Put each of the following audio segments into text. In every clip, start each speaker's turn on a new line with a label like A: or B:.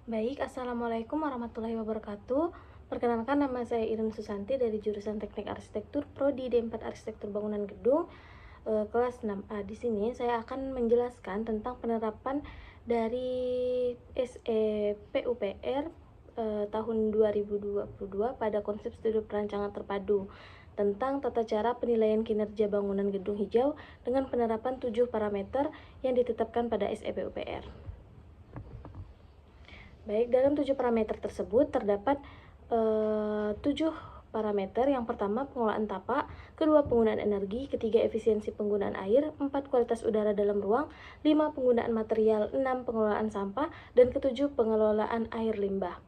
A: Baik, Assalamualaikum warahmatullahi wabarakatuh. Perkenalkan, nama saya Irin Susanti dari jurusan Teknik Arsitektur Prodi D4 Arsitektur Bangunan Gedung, kelas 6A. Di sini saya akan menjelaskan tentang penerapan dari SE PUPR tahun 2022 pada konsep studi perancangan terpadu tentang tata cara penilaian kinerja bangunan gedung hijau dengan penerapan 7 parameter yang ditetapkan pada SE PUPR. Baik, dalam 7 parameter tersebut terdapat 7 parameter. Yang pertama, pengelolaan tapak, kedua, penggunaan energi, ketiga, efisiensi penggunaan air, 4, kualitas udara dalam ruang, 5, penggunaan material, 6, pengelolaan sampah, dan ketujuh, pengelolaan air limbah.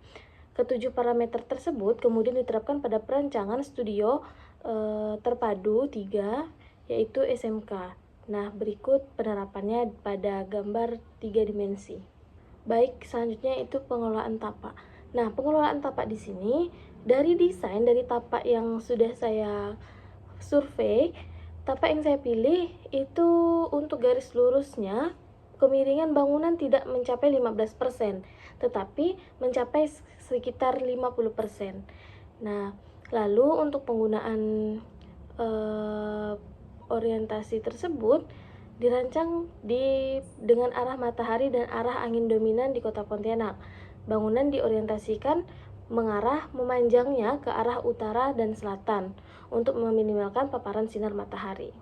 A: Ketujuh parameter tersebut kemudian diterapkan pada perancangan studio terpadu 3, yaitu SMK. Nah, berikut penerapannya pada gambar 3 dimensi. Baik, selanjutnya itu pengelolaan tapak. Nah, pengelolaan tapak di sini dari desain dari tapak yang sudah saya survei, tapak yang saya pilih itu untuk garis lurusnya kemiringan bangunan tidak mencapai 15%, tetapi mencapai sekitar 50%. Nah, lalu untuk penggunaan orientasi tersebut dirancang dengan arah matahari dan arah angin dominan di Kota Pontianak. Bangunan diorientasikan mengarah memanjangnya ke arah utara dan selatan untuk meminimalkan paparan sinar matahari.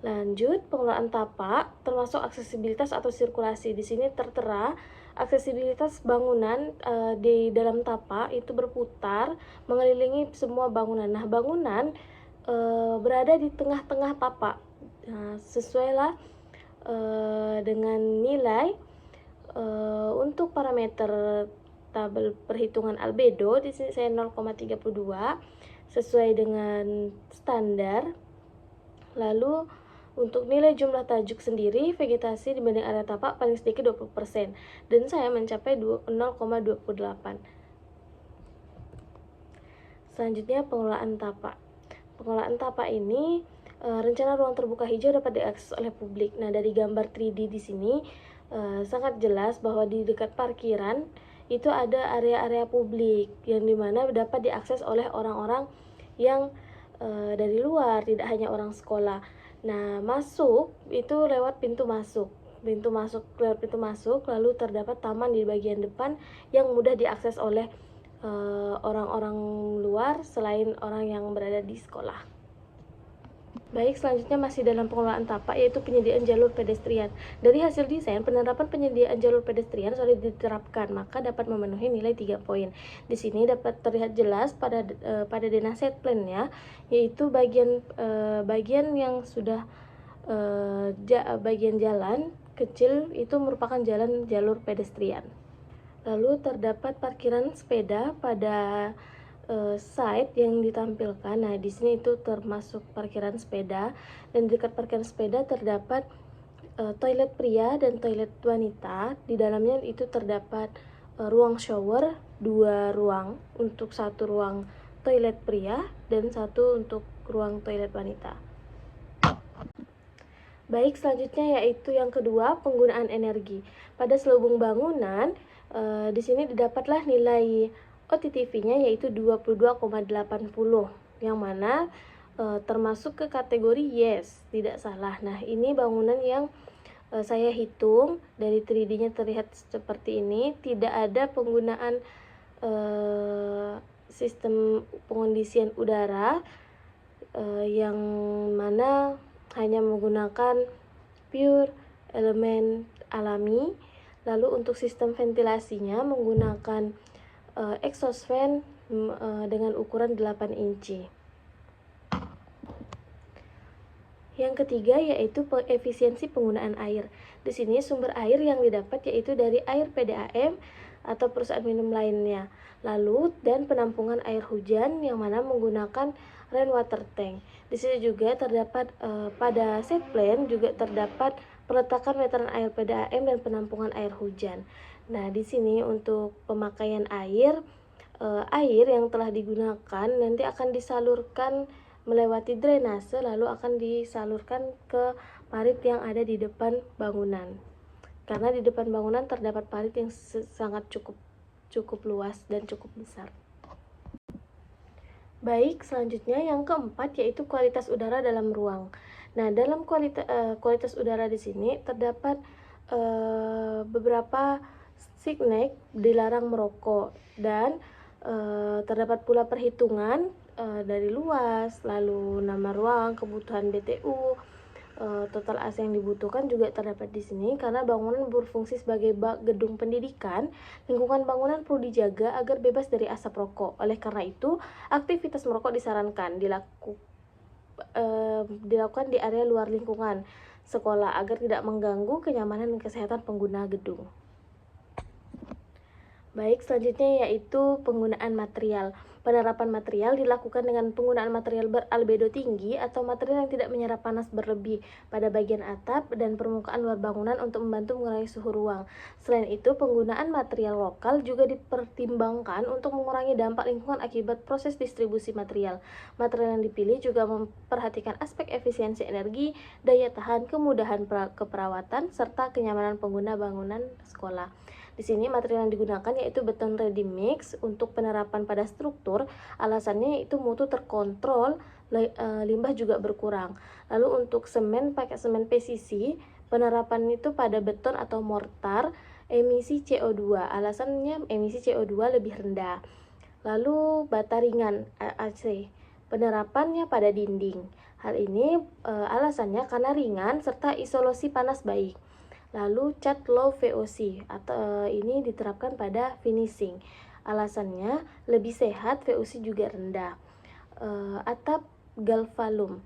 A: Lanjut, pengelolaan tapak termasuk aksesibilitas atau sirkulasi. Di sini tertera aksesibilitas bangunan di dalam tapak itu berputar mengelilingi semua bangunan. Nah, bangunan berada di tengah-tengah tapak. Nah, sesuailah dengan nilai untuk parameter tabel perhitungan albedo. Di sini saya 0,32 sesuai dengan standar. Lalu untuk nilai jumlah tajuk sendiri, vegetasi dibanding area tapak paling sedikit 20%, dan saya mencapai 0,28. Selanjutnya, pengelolaan tapak. Pengelolaan tapak ini rencana ruang terbuka hijau dapat diakses oleh publik. Nah, dari gambar 3D di sini sangat jelas bahwa di dekat parkiran itu ada area-area publik yang dimana dapat diakses oleh orang-orang yang dari luar, tidak hanya orang sekolah. Nah, masuk itu lewat pintu masuk. Lewat pintu masuk, lalu terdapat taman di bagian depan yang mudah diakses oleh orang-orang luar selain orang yang berada di sekolah. Baik, selanjutnya masih dalam pengelolaan tapak, yaitu penyediaan jalur pedestrian. Dari hasil desain, penerapan penyediaan jalur pedestrian sudah diterapkan, maka dapat memenuhi nilai 3 poin. Di sini dapat terlihat jelas pada denah set plan-nya, yaitu bagian yang sudah bagian jalan kecil itu merupakan jalan jalur pedestrian. Lalu terdapat parkiran sepeda pada site yang ditampilkan. Nah, di sini itu termasuk parkiran sepeda, dan di dekat parkiran sepeda terdapat toilet pria dan toilet wanita. Di dalamnya itu terdapat ruang shower, 2 ruang, untuk 1 ruang toilet pria dan 1 untuk ruang toilet wanita. Baik, selanjutnya yaitu yang kedua, penggunaan energi. Pada selubung bangunan, di sini didapatlah nilai OTTV-nya yaitu 22,80, yang mana termasuk ke kategori yes, tidak salah. Nah, ini bangunan yang saya hitung dari 3D-nya terlihat seperti ini, tidak ada penggunaan sistem pengondisian udara yang mana hanya menggunakan pure elemen alami. Lalu untuk sistem ventilasinya menggunakan exhaust fan dengan ukuran 8 inci. Yang ketiga yaitu efisiensi penggunaan air. Di sini sumber air yang didapat yaitu dari air PDAM atau perusahaan minum lainnya. Lalu dan penampungan air hujan yang mana menggunakan rainwater tank. Di sini juga terdapat pada set plan juga terdapat peletakan meteran air PDAM dan penampungan air hujan. Nah, di sini untuk pemakaian air yang telah digunakan nanti akan disalurkan melewati drainase, lalu akan disalurkan ke parit yang ada di depan bangunan. karena di depan bangunan terdapat parit yang sangat cukup luas dan cukup besar. Baik, selanjutnya yang keempat yaitu kualitas udara dalam ruang. Nah, dalam kualitas udara di sini terdapat beberapa signek dilarang merokok dan terdapat pula perhitungan dari luas, lalu nama ruang, kebutuhan BTU, total AC yang dibutuhkan juga terdapat di sini. Karena bangunan berfungsi sebagai gedung pendidikan, lingkungan bangunan perlu dijaga agar bebas dari asap rokok. Oleh karena itu, aktivitas merokok disarankan dilakukan di area luar lingkungan sekolah agar tidak mengganggu kenyamanan dan kesehatan pengguna gedung. Baik, selanjutnya yaitu penggunaan material. Penerapan material dilakukan dengan penggunaan material beralbedo tinggi atau material yang tidak menyerap panas berlebih pada bagian atap dan permukaan luar bangunan untuk membantu mengurangi suhu ruang. Selain itu, penggunaan material lokal juga dipertimbangkan untuk mengurangi dampak lingkungan akibat proses distribusi material. Material yang dipilih juga memperhatikan aspek efisiensi energi, daya tahan, kemudahan keperawatan, serta kenyamanan pengguna bangunan sekolah. Di sini material yang digunakan yaitu beton ready mix untuk penerapan pada struktur. Alasannya yaitu mutu terkontrol, limbah juga berkurang. Lalu untuk semen pakai semen PCC, penerapan itu pada beton atau mortar, emisi CO2. Alasannya emisi CO2 lebih rendah. Lalu bata ringan AC, penerapannya pada dinding. Hal ini alasannya karena ringan serta isolasi panas baik. Lalu cat low VOC atau ini diterapkan pada finishing. Alasannya lebih sehat, VOC juga rendah. Atap galvalum,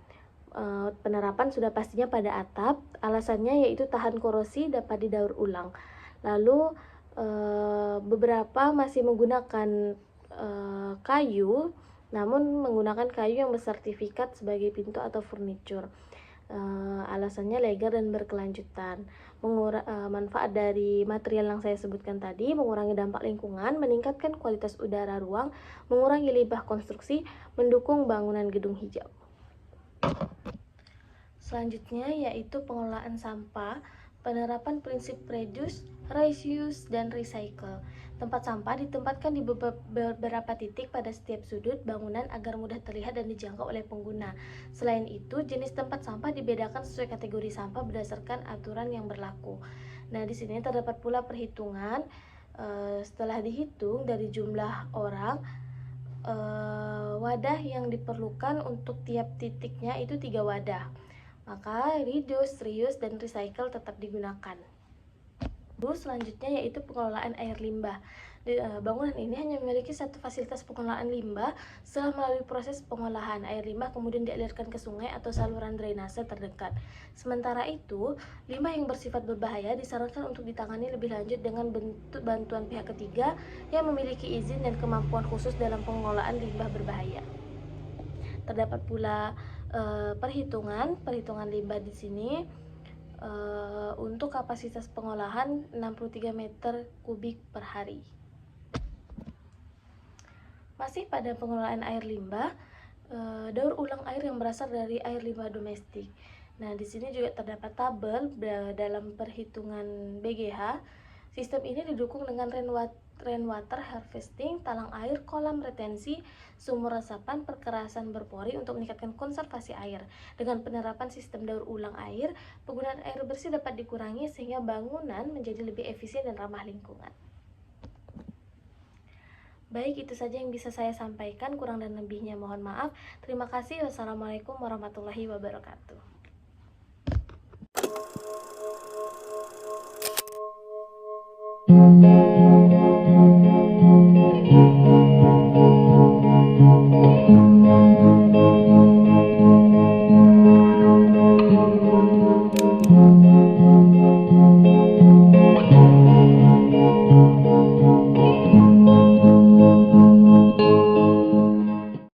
A: penerapan sudah pastinya pada atap. Alasannya yaitu tahan korosi, dapat didaur ulang. Lalu beberapa masih menggunakan kayu, namun menggunakan kayu yang bersertifikat sebagai pintu atau furniture. Alasannya legal dan berkelanjutan. Manfaat dari material yang saya sebutkan tadi: mengurangi dampak lingkungan, meningkatkan kualitas udara ruang, mengurangi limbah konstruksi, mendukung bangunan gedung hijau. Selanjutnya yaitu pengelolaan sampah, penerapan prinsip reduce, reuse, dan recycle. Tempat sampah ditempatkan di beberapa titik pada setiap sudut bangunan agar mudah terlihat dan dijangkau oleh pengguna. Selain itu, jenis tempat sampah dibedakan sesuai kategori sampah berdasarkan aturan yang berlaku. Nah, di sini terdapat pula perhitungan. Setelah dihitung dari jumlah orang, wadah yang diperlukan untuk tiap titiknya itu 3 wadah. Maka reduce, reuse, dan recycle tetap digunakan. Selanjutnya yaitu pengelolaan air limbah. Bangunan ini hanya memiliki satu fasilitas pengelolaan limbah. Setelah melalui proses pengolahan, air limbah kemudian dialirkan ke sungai atau saluran drainase terdekat. Sementara itu, limbah yang bersifat berbahaya disarankan untuk ditangani lebih lanjut dengan bantuan pihak ketiga yang memiliki izin dan kemampuan khusus dalam pengelolaan limbah berbahaya. Terdapat pula perhitungan limbah di sini. Untuk kapasitas pengolahan 63 meter kubik per hari. Masih pada pengelolaan air limbah, daur ulang air yang berasal dari air limbah domestik. Nah, di sini juga terdapat tabel dalam perhitungan BGH. Sistem ini didukung dengan rainwater harvesting, talang air, kolam retensi, sumur resapan, perkerasan berpori untuk meningkatkan konservasi air. Dengan penerapan sistem daur ulang air, penggunaan air bersih dapat dikurangi sehingga bangunan menjadi lebih efisien dan ramah lingkungan. Baik, itu saja yang bisa saya sampaikan. Kurang dan lebihnya mohon maaf. Terima kasih. Wassalamualaikum warahmatullahi wabarakatuh.